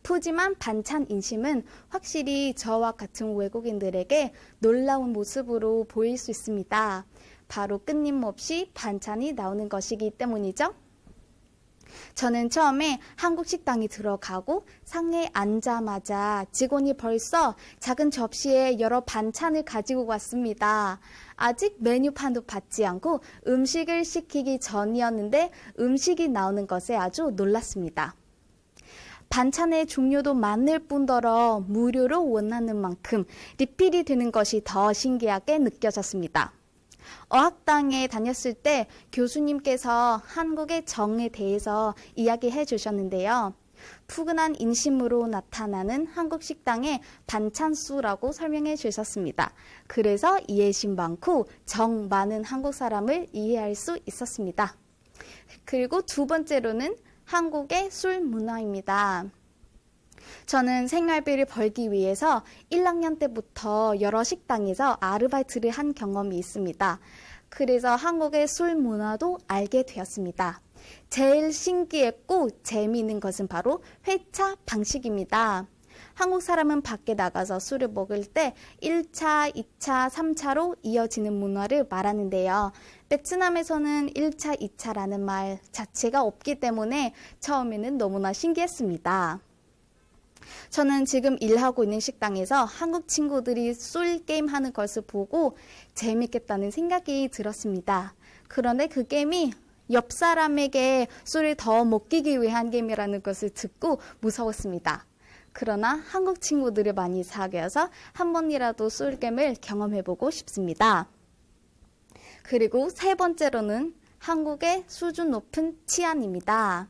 푸짐한 반찬 인심은 확실히 저와 같은 외국인들에게 놀라운 모습으로 보일 수 있습니다. 바로 끊임없이 반찬이 나오는 것이기 때문이죠. 저는 처음에 한국 식당에 들어가고 상에 앉자마자 직원이 벌써 작은 접시에 여러 반찬을 가지고 왔습니다. 아직 메뉴판도 받지 않고 음식을 시키기 전이었는데 음식이 나오는 것에 아주 놀랐습니다. 반찬의 종류도 많을 뿐더러 무료로 원하는 만큼 리필이 되는 것이 더 신기하게 느껴졌습니다. 어학당에 다녔을 때 교수님께서 한국의 정에 대해서 이야기해 주셨는데요. 푸근한 인심으로 나타나는 한국 식당의 반찬수라고 설명해 주셨습니다. 그래서 이해심 많고 정 많은 한국 사람을 이해할 수 있었습니다. 그리고 두 번째로는 한국의 술 문화입니다. 저는 생활비를 벌기 위해서 1학년 때부터 여러 식당에서 아르바이트를 한 경험이 있습니다. 그래서 한국의 술 문화도 알게 되었습니다. 제일 신기했고 재미있는 것은 바로 회차 방식입니다. 한국 사람은 밖에 나가서 술을 먹을 때 1차, 2차, 3차로 이어지는 문화를 말하는데요. 베트남에서는 1차, 2차라는 말 자체가 없기 때문에 처음에는 너무나 신기했습니다. 저는 지금 일하고 있는 식당에서 한국 친구들이 술 게임 하는 것을 보고 재밌겠다는 생각이 들었습니다. 그런데 그 게임이 옆 사람에게 술을 더 먹이기 위한 게임이라는 것을 듣고 무서웠습니다. 그러나 한국 친구들을 많이 사귀어서 한 번이라도 술 게임을 경험해보고 싶습니다. 그리고 세 번째로는 한국의 수준 높은 치안입니다.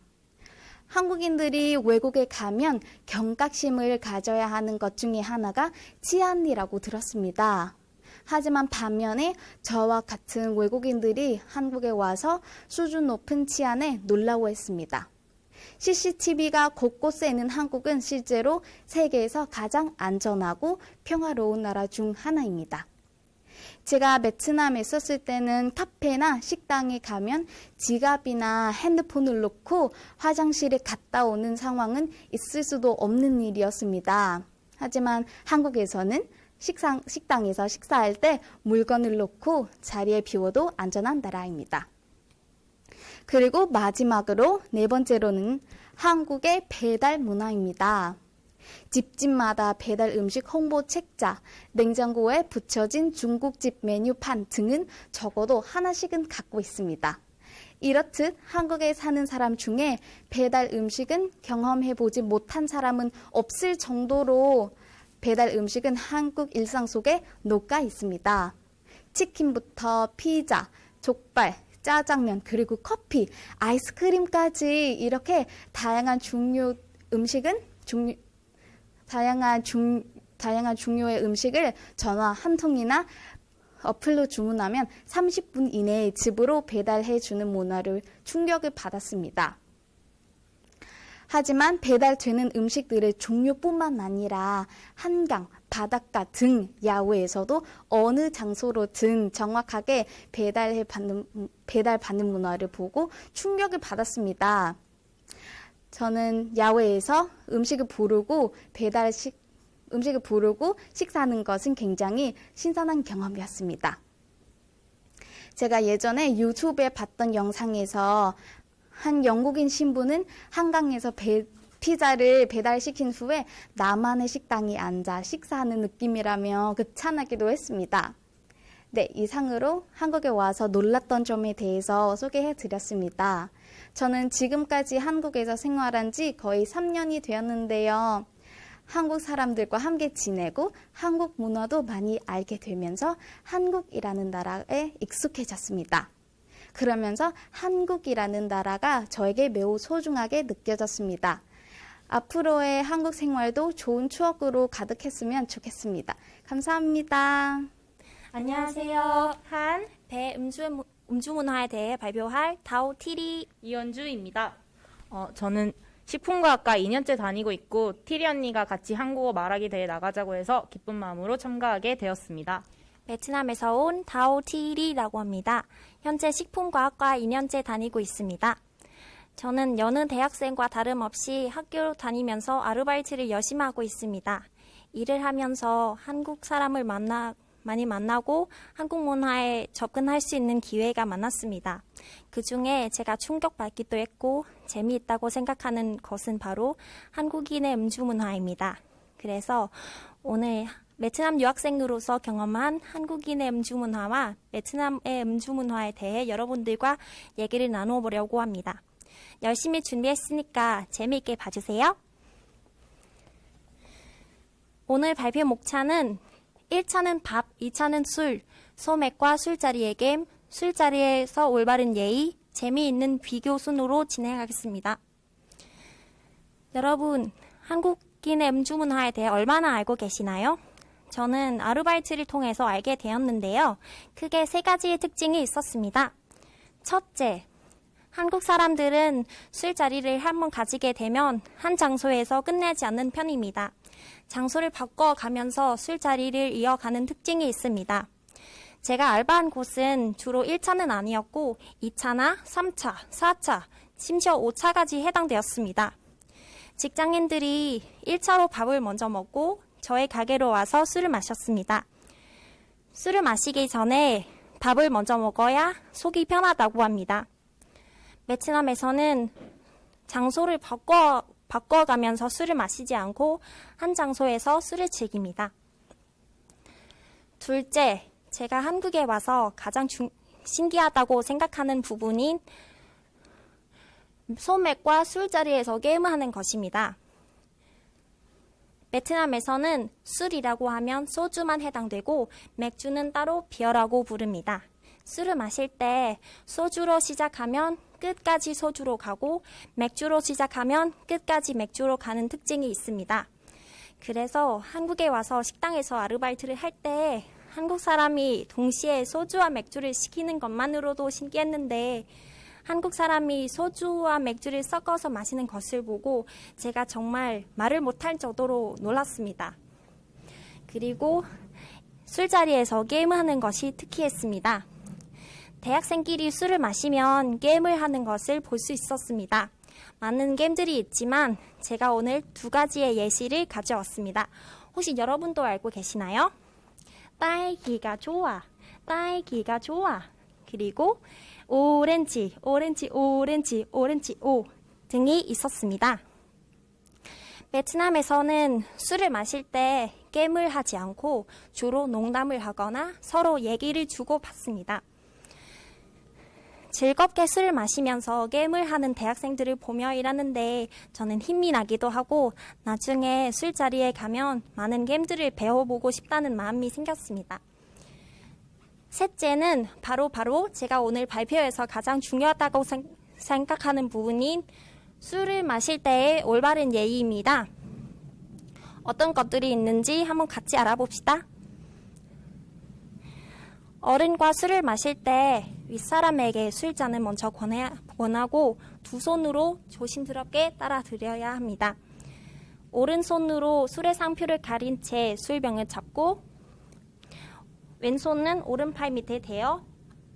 한국인들이 외국에 가면 경각심을 가져야 하는 것 중에 하나가 치안이라고 들었습니다. 하지만 반면에 저와 같은 외국인들이 한국에 와서 수준 높은 치안에 놀라워했습니다. CCTV가 곳곳에 있는 한국은 실제로 세계에서 가장 안전하고 평화로운 나라 중 하나입니다. 제가 베트남에 있었을 때는 카페나 식당에 가면 지갑이나 핸드폰을 놓고 화장실에 갔다 오는 상황은 있을 수도 없는 일이었습니다. 하지만 한국에서는 식당에서 식사할 때 물건을 놓고 자리에 비워도 안전한 나라입니다. 그리고 마지막으로 네 번째로는 한국의 배달 문화입니다. 집집마다 배달 음식 홍보 책자, 냉장고에 붙여진 중국집 메뉴판 등은 적어도 하나씩은 갖고 있습니다. 이렇듯 한국에 사는 사람 중에 배달 음식은 경험해보지 못한 사람은 없을 정도로 배달 음식은 한국 일상 속에 녹아 있습니다. 치킨부터 피자, 족발, 짜장면, 그리고 커피, 아이스크림까지 이렇게 다양한 종류의 음식을 전화 한 통이나 어플로 주문하면 30분 이내에 집으로 배달해주는 문화를 충격을 받았습니다. 하지만 배달되는 음식들의 종류뿐만 아니라 한강, 바닷가 등 야외에서도 어느 장소로든 정확하게 배달받는 문화를 보고 충격을 받았습니다. 저는 야외에서 음식을 부르고 식사하는 것은 굉장히 신선한 경험이었습니다. 제가 예전에 유튜브에 봤던 영상에서 한 영국인 신부는 한강에서 피자를 배달시킨 후에 나만의 식당에 앉아 식사하는 느낌이라며 극찬하기도 했습니다. 네, 이상으로 한국에 와서 놀랐던 점에 대해서 소개해 드렸습니다. 저는 지금까지 한국에서 생활한 지 거의 3년이 되었는데요. 한국 사람들과 함께 지내고 한국 문화도 많이 알게 되면서 한국이라는 나라에 익숙해졌습니다. 그러면서 한국이라는 나라가 저에게 매우 소중하게 느껴졌습니다. 앞으로의 한국 생활도 좋은 추억으로 가득했으면 좋겠습니다. 감사합니다. 안녕하세요. 한, 배, 음주의 음주문화에 대해 발표할 다오티리 이현주입니다. 저는 식품과학과 2년째 다니고 있고 티리 언니가 같이 한국어 말하기 대회 나가자고 해서 기쁜 마음으로 참가하게 되었습니다. 베트남에서 온 다오티리라고 합니다. 현재 식품과학과 2년째 다니고 있습니다. 저는 여느 대학생과 다름없이 학교 다니면서 아르바이트를 열심히 하고 있습니다. 일을 하면서 한국 사람을 많이 만나고 한국 문화에 접근할 수 있는 기회가 많았습니다. 그 중에 제가 충격받기도 했고 재미있다고 생각하는 것은 바로 한국인의 음주 문화입니다. 그래서 오늘 베트남 유학생으로서 경험한 한국인의 음주 문화와 베트남의 음주 문화에 대해 여러분들과 얘기를 나눠보려고 합니다. 열심히 준비했으니까 재미있게 봐주세요. 오늘 발표 목차는 1차는 밥, 2차는 술, 소맥과 술자리의 게임, 술자리에서 올바른 예의, 재미있는 비교 순으로 진행하겠습니다. 여러분, 한국인의 음주 문화에 대해 얼마나 알고 계시나요? 저는 아르바이트를 통해서 알게 되었는데요. 크게 3가지의 특징이 있었습니다. 첫째, 한국 사람들은 술자리를 한번 가지게 되면 한 장소에서 끝내지 않는 편입니다. 장소를 바꿔가면서 술자리를 이어가는 특징이 있습니다. 제가 알바한 곳은 주로 1차는 아니었고 2차나 3차, 4차, 심지어 5차까지 해당되었습니다. 직장인들이 1차로 밥을 먼저 먹고 저의 가게로 와서 술을 마셨습니다. 술을 마시기 전에 밥을 먼저 먹어야 속이 편하다고 합니다. 베트남에서는 장소를 바꿔가면서 술을 마시지 않고 한 장소에서 술을 즐깁니다. 둘째, 제가 한국에 와서 가장 신기하다고 생각하는 부분인 소맥과 술자리에서 게임하는 것입니다. 베트남에서는 술이라고 하면 소주만 해당되고 맥주는 따로 비어라고 부릅니다. 술을 마실 때 소주로 시작하면 끝까지 소주로 가고 맥주로 시작하면 끝까지 맥주로 가는 특징이 있습니다. 그래서 한국에 와서 식당에서 아르바이트를 할 때 한국 사람이 동시에 소주와 맥주를 시키는 것만으로도 신기했는데 한국 사람이 소주와 맥주를 섞어서 마시는 것을 보고 제가 정말 말을 못할 정도로 놀랐습니다. 그리고 술자리에서 게임하는 것이 특이했습니다. 대학생끼리 술을 마시면 게임을 하는 것을 볼 수 있었습니다. 많은 게임들이 있지만 제가 오늘 2가지의 예시를 가져왔습니다. 혹시 여러분도 알고 계시나요? 딸기가 좋아, 딸기가 좋아. 그리고 오렌지, 오렌지, 오렌지, 오렌지, 오 등이 있었습니다. 베트남에서는 술을 마실 때 게임을 하지 않고 주로 농담을 하거나 서로 얘기를 주고받습니다. 즐겁게 술을 마시면서 게임을 하는 대학생들을 보며 일하는데 저는 힘이 나기도 하고 나중에 술자리에 가면 많은 게임들을 배워보고 싶다는 마음이 생겼습니다. 셋째는 바로 제가 오늘 발표에서 가장 중요하다고 생각하는 부분인 술을 마실 때의 올바른 예의입니다. 어떤 것들이 있는지 한번 같이 알아봅시다. 어른과 술을 마실 때 윗사람에게 술잔을 먼저 권하고 2 손으로 조심스럽게 따라드려야 합니다. 오른손으로 술의 상표를 가린 채 술병을 잡고 왼손은 오른팔 밑에 대어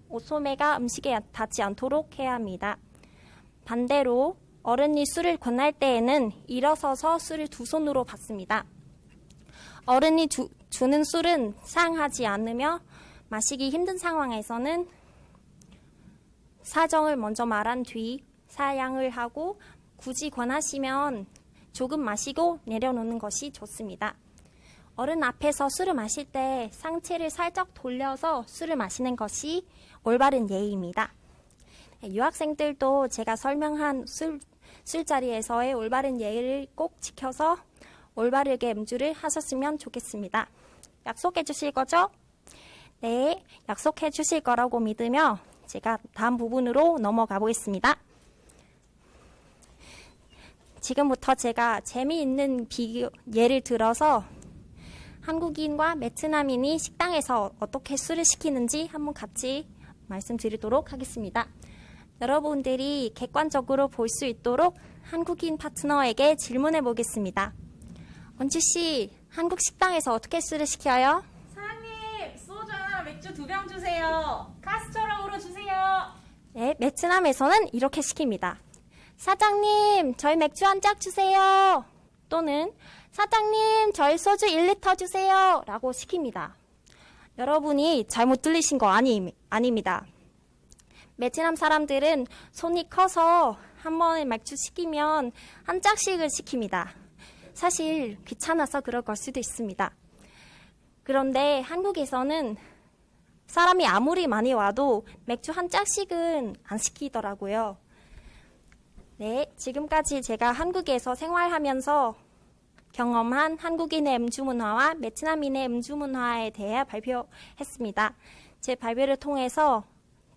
옷소매가 음식에 닿지 않도록 해야 합니다. 반대로 어른이 술을 권할 때에는 일어서서 술을 2 손으로 받습니다. 어른이 주는 술은 상하지 않으며 마시기 힘든 상황에서는 사정을 먼저 말한 뒤 사양을 하고 굳이 권하시면 조금 마시고 내려놓는 것이 좋습니다. 어른 앞에서 술을 마실 때 상체를 살짝 돌려서 술을 마시는 것이 올바른 예의입니다. 유학생들도 제가 설명한 술자리에서의 올바른 예의를 꼭 지켜서 올바르게 음주를 하셨으면 좋겠습니다. 약속해 주실 거죠? 네, 약속해 주실 거라고 믿으며 제가 다음 부분으로 넘어가 보겠습니다. 지금부터 제가 재미있는 예를 들어서 한국인과 베트남인이 식당에서 어떻게 술을 시키는지 한번 같이 말씀드리도록 하겠습니다. 여러분들이 객관적으로 볼 수 있도록 한국인 파트너에게 질문해 보겠습니다. 원주씨, 한국 식당에서 어떻게 술을 시켜요? 사장님, 소주 하나, 맥주 2병 주세요. 카스테라로 주세요. 네, 베트남에서는 이렇게 시킵니다. 사장님, 저희 맥주 한 짝 주세요. 또는 사장님, 저희 소주 1리터 주세요. 라고 시킵니다. 여러분이 잘못 들리신 거 아닙니다. 베트남 사람들은 손이 커서 한 번에 맥주 시키면 한 짝씩을 시킵니다. 사실 귀찮아서 그럴 걸 수도 있습니다. 그런데 한국에서는 사람이 아무리 많이 와도 맥주 한 짝씩은 안 시키더라고요. 네, 지금까지 제가 한국에서 생활하면서 경험한 한국인의 음주 문화와 베트남인의 음주 문화에 대해 발표했습니다. 제 발표를 통해서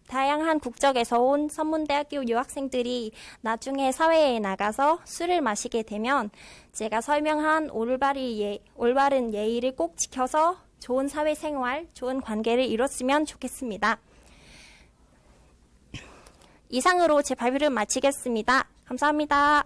다양한 국적에서 온 선문대학교 유학생들이 나중에 사회에 나가서 술을 마시게 되면 제가 설명한 올바른 예의를 꼭 지켜서 좋은 사회생활, 좋은 관계를 이뤘으면 좋겠습니다. 이상으로 제 발표를 마치겠습니다. 감사합니다.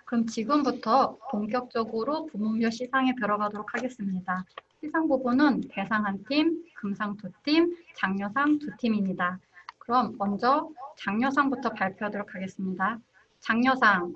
그럼 지금부터 본격적으로 부문별 시상에 들어가도록 하겠습니다. 시상 부분은 대상 한 팀, 금상 2팀, 장려상 2팀입니다. 그럼 먼저 장려상부터 발표하도록 하겠습니다. 장려상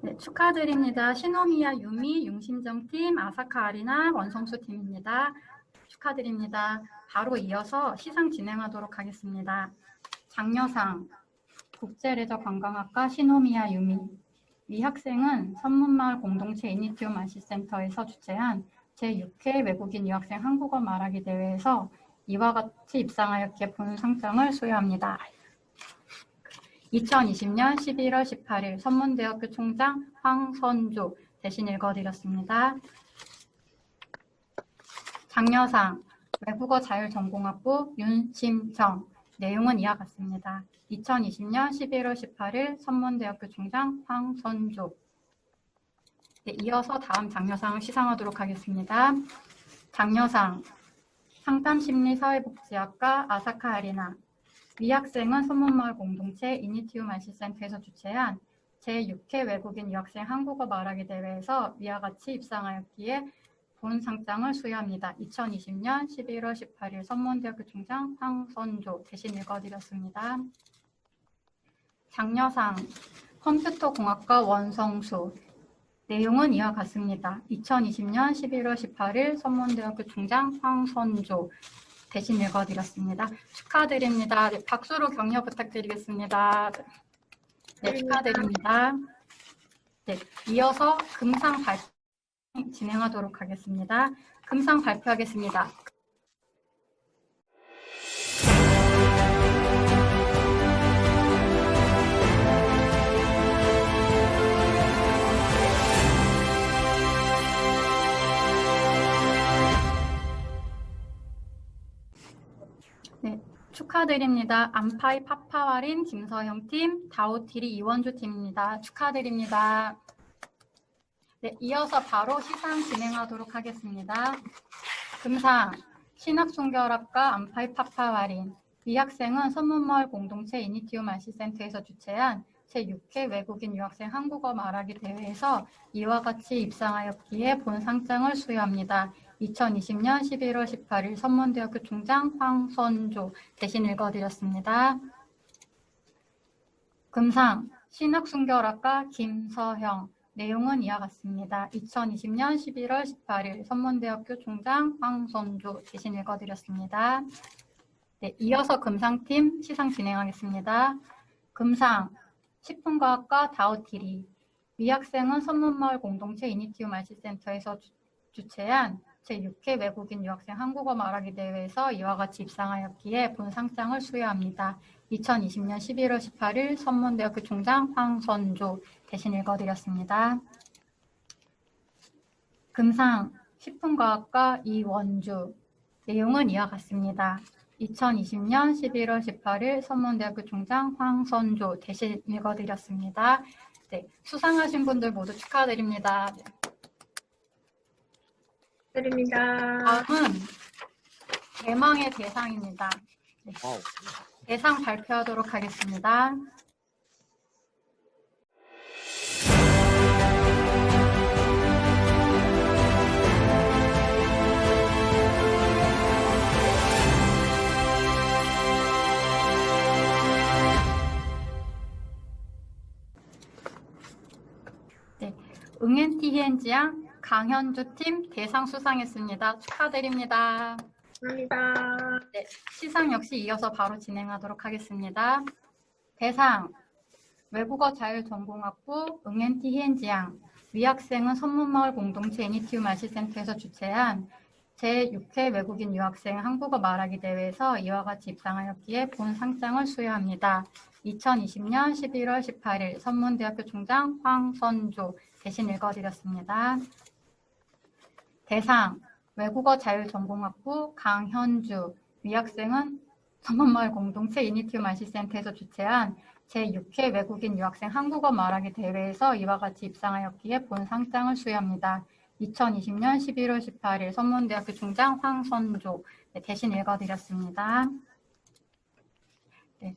네, 축하드립니다. 시노미야 유미 융심정팀, 아사카 아리나 원성수팀입니다. 축하드립니다. 바로 이어서 시상 진행하도록 하겠습니다. 장려상 국제레저관광학과 시노미야 유미. 이 학생은 선문마을 공동체 이니티움 안시센터에서 주최한 제6회 외국인 유학생 한국어 말하기 대회에서 이와 같이 입상하였기에 본상장을 수여합니다. 2020년 11월 18일 선문대학교 총장 황선조 대신 읽어드렸습니다. 장려상 외국어 자율전공학부 윤심정. 내용은 이와 같습니다. 2020년 11월 18일 선문대학교 총장 황선조. 네, 이어서 다음 장려상을 시상하도록 하겠습니다. 장려상 상담심리사회복지학과 아사카 아리나. 이 학생은 선문마을 공동체 이니티움 안시센터에서 주최한 제6회 외국인 유학생 한국어 말하기 대회에서 위와 같이 입상하였기에 본상장을 수여합니다. 2020년 11월 18일 선문대학교 총장 황선조 대신 읽어드렸습니다. 장려상 컴퓨터공학과 원성수. 내용은 이와 같습니다. 2020년 11월 18일 선문대학교 총장 황선조 대신 읽어드렸습니다. 축하드립니다. 네, 박수로 격려 부탁드리겠습니다. 네, 축하드립니다. 네, 이어서 금상 발표 진행하도록 하겠습니다. 금상 발표하겠습니다. 축하드립니다. 안파이 파파와린 김서영 팀, 다오티리 이원주 팀입니다. 축하드립니다. 네, 이어서 바로 시상 진행하도록 하겠습니다. 금상 신학순결학과 안파이 파파와린 이 학생은 선문마을 공동체 이니티움 RC센터에서 주최한 제6회 외국인 유학생 한국어 말하기 대회에서 이와 같이 입상하였기에 본 상장을 수여합니다. 2020년 11월 18일 선문대학교 총장 황선조 대신 읽어드렸습니다. 금상 신학순결학과 김서형 내용은 이와 같습니다. 2020년 11월 18일 선문대학교 총장 황선조 대신 읽어드렸습니다. 네, 이어서 금상팀 시상 진행하겠습니다. 금상 식품과학과 다오티리 위 학생은 선문마을 공동체 이니티움 RC센터에서 주최한 제6회 외국인 유학생 한국어 말하기 대회에서 이와 같이 입상하였기에 본 상장을 수여합니다. 2020년 11월 18일 선문대학교 총장 황선조 대신 읽어드렸습니다. 금상 식품과학과 이원주 내용은 이와 같습니다. 2020년 11월 18일 선문대학교 총장 황선조 대신 읽어드렸습니다. 네, 수상하신 분들 모두 축하드립니다. 다음은 대망의 대상입니다. 네, 대상 발표하도록 하겠습니다. 응엔티히엔지양 강현주 팀 대상 수상했습니다. 축하드립니다. 감사합니다. 네, 시상 역시 이어서 바로 진행하도록 하겠습니다. 대상 외국어 자율전공학부 응엔티히엔지양 위 학생은 선문마을 공동체 이니티움 RC센터에서 주최한 제6회 외국인 유학생 한국어 말하기 대회에서 이와 같이 입상하였기에 본 상장을 수여합니다. 2020년 11월 18일 선문대학교 총장 황선조 대신 읽어드렸습니다. 대상 외국어 자율전공학부 강현주 위 학생은 선문마을 공동체 이니티움 RC센터에서 주최한 제6회 외국인 유학생 한국어 말하기 대회에서 이와 같이 입상하였기에 본 상장을 수여합니다. 2020년 11월 18일 선문대학교 총장 황선조 대신 읽어드렸습니다. 네,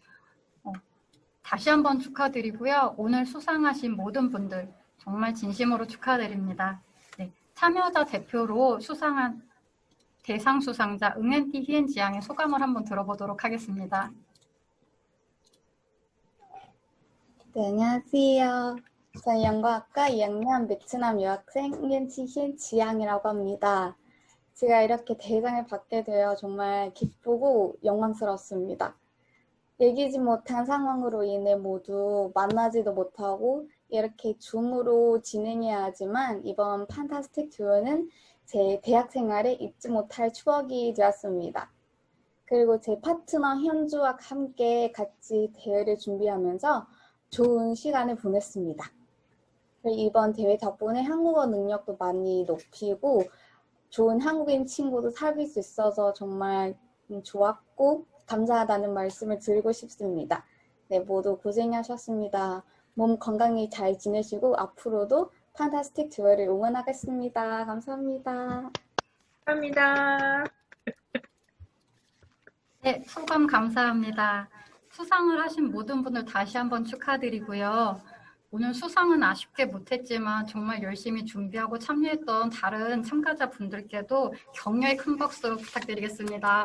다시 한번 축하드리고요. 오늘 수상하신 모든 분들 정말 진심으로 축하드립니다. 네, 참여자 대표로 수상한 대상 수상자 응엔티히엔지양의 소감을 한번 들어보도록 하겠습니다. 네, 안녕하세요. 저는 영어학과 2학년 베트남 유학생 응엔티히엔지양이라고 합니다. 제가 이렇게 대상을 받게 되어 정말 기쁘고 영광스럽습니다. 얘기지 못한 상황으로 인해 모두 만나지도 못하고 이렇게 줌으로 진행해야 하지만 이번 판타스틱 듀오는 제 대학 생활에 잊지 못할 추억이 되었습니다. 그리고 제 파트너 현주와 함께 같이 대회를 준비하면서 좋은 시간을 보냈습니다. 이번 대회 덕분에 한국어 능력도 많이 높이고 좋은 한국인 친구도 사귈 수 있어서 정말 좋았고 감사하다는 말씀을 드리고 싶습니다. 네, 모두 고생하셨습니다. 몸 건강히 잘 지내시고 앞으로도 판타스틱 듀오를 응원하겠습니다. 감사합니다. 감사합니다. 네, 소감 감사합니다. 수상을 하신 모든 분들 다시 한번 축하드리고요. 오늘 수상은 아쉽게 못했지만 정말 열심히 준비하고 참여했던 다른 참가자분들께도 격려의 큰 박수 부탁드리겠습니다.